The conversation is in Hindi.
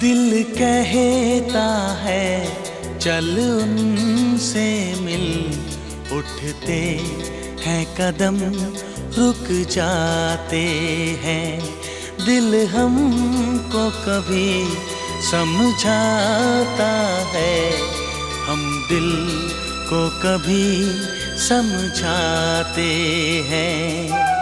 दिल कहता है चल उनसे मिल, उठते हैं कदम रुक जाते हैं। दिल हमको कभी समझाता है, हम दिल को कभी समझाते हैं।